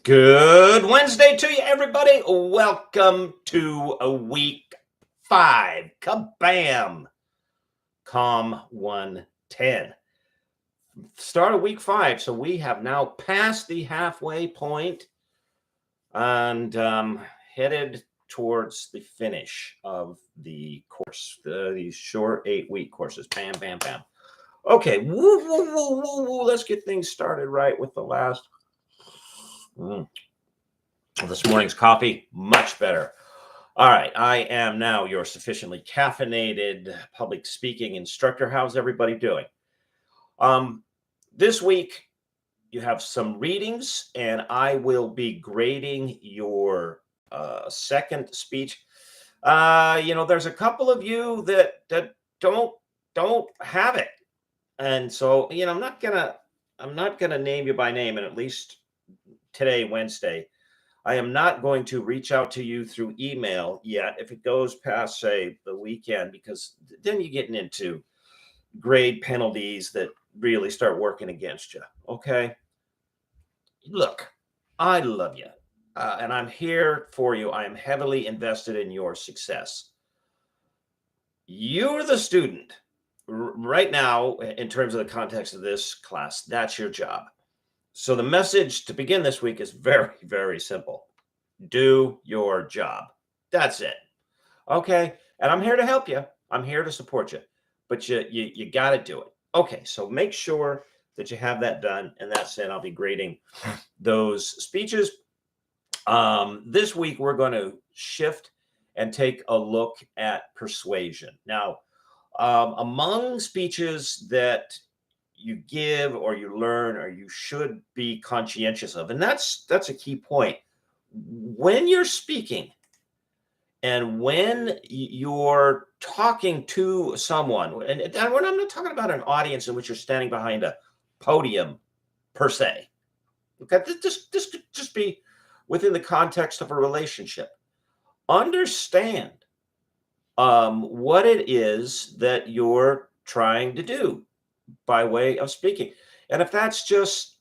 Good Wednesday to you, everybody. Welcome to a week 5. Kabam! Com 110. Start of week 5. So we have now passed the halfway point and headed towards the finish of the course. These short 8-week courses. Bam, bam, bam. Okay. Woo, woo, woo, woo, woo. Let's get things started right with the last. This morning's coffee, much better. All right, I am now your sufficiently caffeinated public speaking instructor. How's everybody doing? This week you have some readings, and I will be grading your second speech. There's a couple of you that don't have it, and so I'm not gonna name you by name, and at least today, Wednesday. I am not going to reach out to you through email yet if it goes past, say, the weekend, because then you're getting into grade penalties that really start working against you. Okay. Look, I love you, and I'm here for you. I am heavily invested in your success. You're the student right now, in terms of the context of this class. That's your job. So the message to begin this week is very, very simple. Do your job. That's it. Okay. And I'm here to help you. I'm here to support you. But you got to do it. Okay. So make sure that you have that done. And that's it. I'll be grading those speeches. This week, we're going to shift and take a look at persuasion. Now, among speeches that you give or you learn or you should be conscientious of, and that's a key point. When you're speaking and when you're talking to someone, and when I'm not talking about an audience in which you're standing behind a podium per se, okay, this could just be within the context of a relationship. Understand what it is that you're trying to do by way of speaking, and if that's just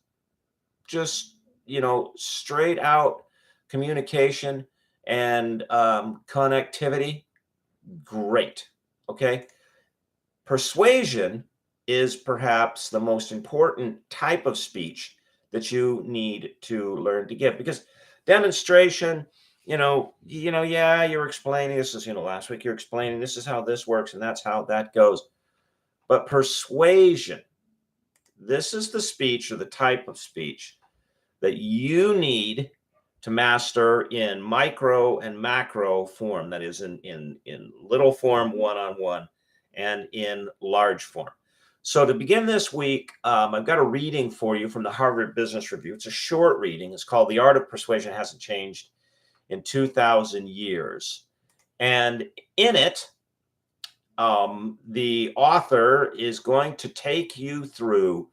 straight out communication and connectivity, great. Okay. Persuasion is perhaps the most important type of speech that you need to learn to give, because demonstration, yeah, you're explaining this is, last week you're explaining this is how this works and that's how that goes. But persuasion, this is the speech or the type of speech that you need to master in micro and macro form, that is in little form, one-on-one, and in large form. So to begin this week, I've got a reading for you from the Harvard Business Review. It's a short reading. It's called The Art of Persuasion Hasn't Changed in 2,000 Years. And in it, the author is going to take you through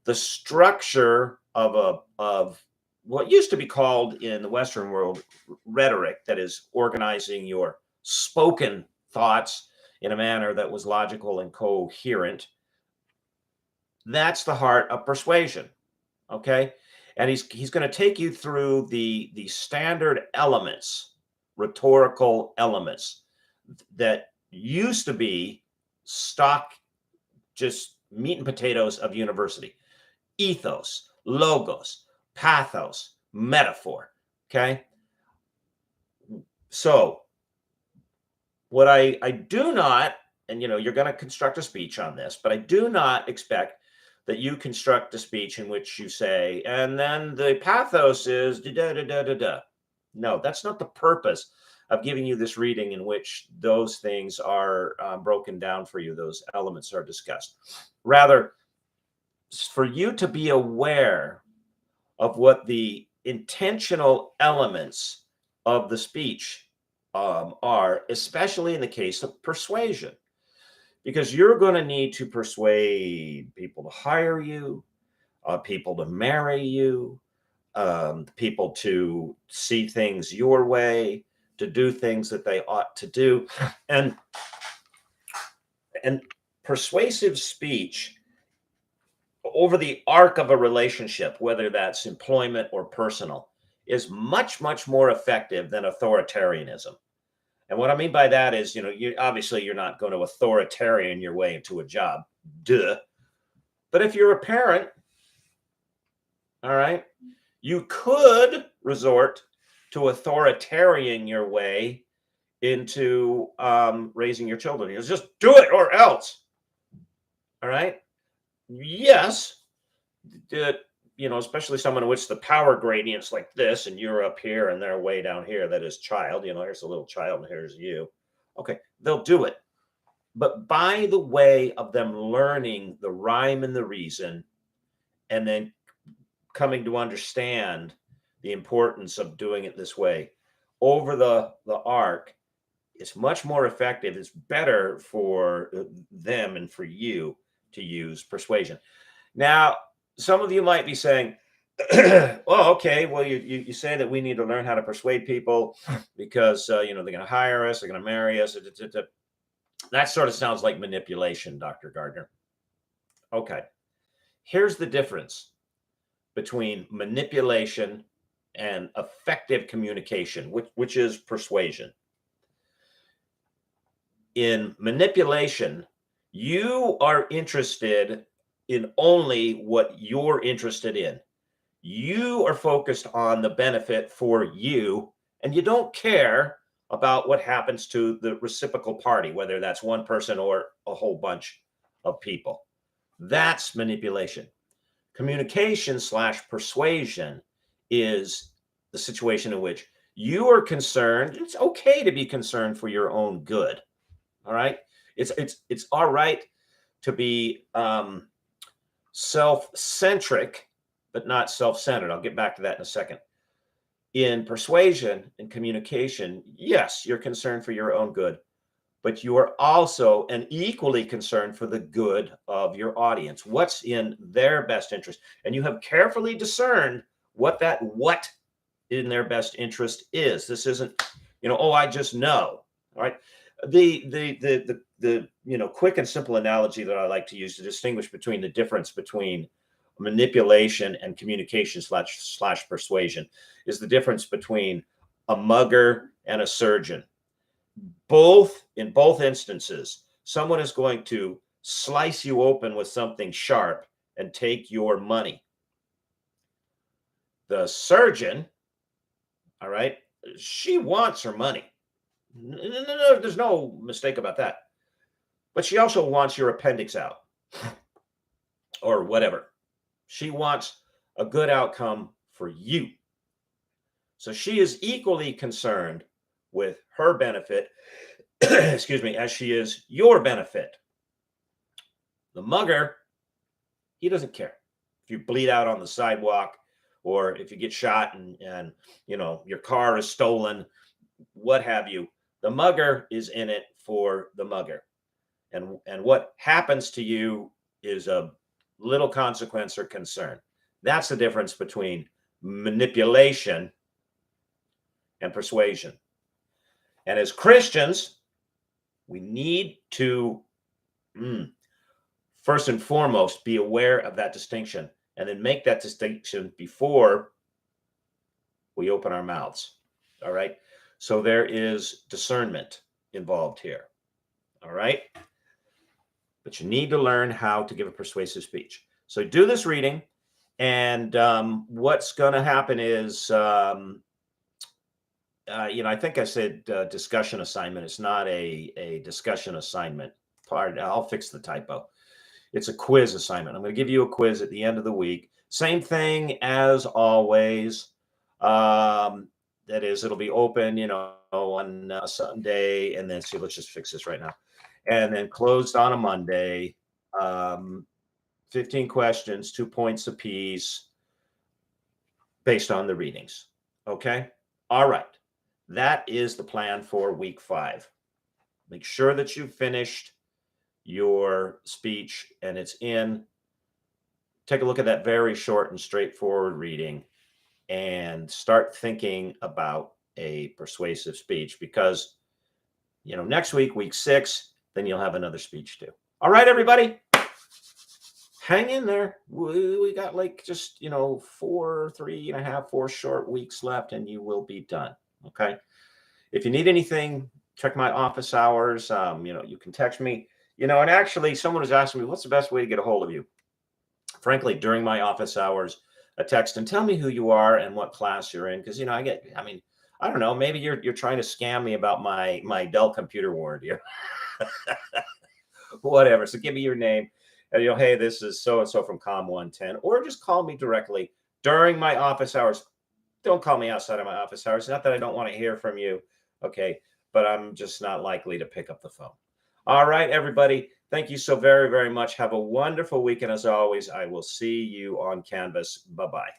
the structure of what used to be called in the Western world rhetoric, that is organizing your spoken thoughts in a manner that was logical and coherent. That's the heart of persuasion. Okay. And he's going to take you through the standard elements, rhetorical elements that used to be stock, just meat and potatoes of university: ethos, logos, pathos, metaphor. Okay. So what I do not, and you're going to construct a speech on this, but I do not expect that you construct a speech in which you say, and then the pathos is da da da da da. No, that's not the purpose of giving you this reading, in which those things are broken down for you. Those elements are discussed. Rather, for you to be aware of what the intentional elements of the speech are, especially in the case of persuasion, because you're going to need to persuade people to hire you, people to marry you, people to see things your way, to do things that they ought to do. And persuasive speech over the arc of a relationship, whether that's employment or personal, is much, much more effective than authoritarianism. And what I mean by that is, you're not going to authoritarian your way into a job. Duh. But if you're a parent, all right, you could resort to authoritarian your way into raising your children. You just do it or else. All right. Yes. Especially someone in which the power gradient's like this, and you're up here and they're way down here. That is child. Here's a little child and here's you. Okay. They'll do it. But by the way of them learning the rhyme and the reason, and then coming to understand the importance of doing it this way over the arc, it's much more effective. It's better for them and for you to use persuasion. Now, some of you might be saying, well, okay, well, you say that we need to learn how to persuade people because, they're going to hire us, they're going to marry us. That sort of sounds like manipulation, Dr. Gardner. Okay. Here's the difference between manipulation and effective communication, which is persuasion. In manipulation, you are interested in only what you're interested in. You are focused on the benefit for you, and you don't care about what happens to the reciprocal party, whether that's one person or a whole bunch of people. That's manipulation. Communication / persuasion is the situation in which you are concerned. It's okay to be concerned for your own good. All right. It's all right to be self-centric, but not self-centered. I'll get back to that in a second. In persuasion and communication, yes, you're concerned for your own good, but you are also and equally concerned for the good of your audience. What's in their best interest? And you have carefully discerned what in their best interest is. This isn't, I just know. All right. The quick and simple analogy that I like to use to distinguish between the difference between manipulation and communication / persuasion is the difference between a mugger and a surgeon. In both instances, someone is going to slice you open with something sharp and take your money. The surgeon, all right, she wants her money. No, there's no mistake about that. But she also wants your appendix out or whatever. She wants a good outcome for you. So she is equally concerned with her benefit, excuse me, as she is your benefit. The mugger, he doesn't care if you bleed out on the sidewalk or if you get shot and your car is stolen, what have you. The mugger is in it for the mugger. And what happens to you is a little consequence or concern. That's the difference between manipulation and persuasion. And as Christians, we need to first and foremost be aware of that distinction and then make that distinction before we open our mouths. All right. So there is discernment involved here. All right. But you need to learn how to give a persuasive speech. So do this reading. And what's going to happen is, I think I said discussion assignment. It's not a discussion assignment. I'll fix the typo. It's a quiz assignment. I'm going to give you a quiz at the end of the week. Same thing as always. That is, it'll be open, on Sunday, and then let's just fix this right now. And then closed on a Monday. 15 questions, 2 points apiece, based on the readings. Okay. All right. That is the plan for week 5. Make sure that you've finished your speech and it's in. Take a look at that very short and straightforward reading and start thinking about a persuasive speech because, next week, week 6, then you'll have another speech too. All right, everybody. hang in there. We got like just, 4, 3.5, 4 short weeks left, and you will be done. Okay. If you need anything, check my office hours. You can text me. And actually, someone was asking me, what's the best way to get a hold of you? Frankly, during my office hours, a text and tell me who you are and what class you're in. Because I don't know, maybe you're trying to scam me about my Dell computer warranty or whatever. So give me your name and hey, this is so and so from Com 110, or just call me directly during my office hours. Don't call me outside of my office hours. Not that I don't want to hear from you, okay, but I'm just not likely to pick up the phone. All right, everybody. Thank you so very, very much. Have a wonderful weekend. As always, I will see you on Canvas. Bye-bye.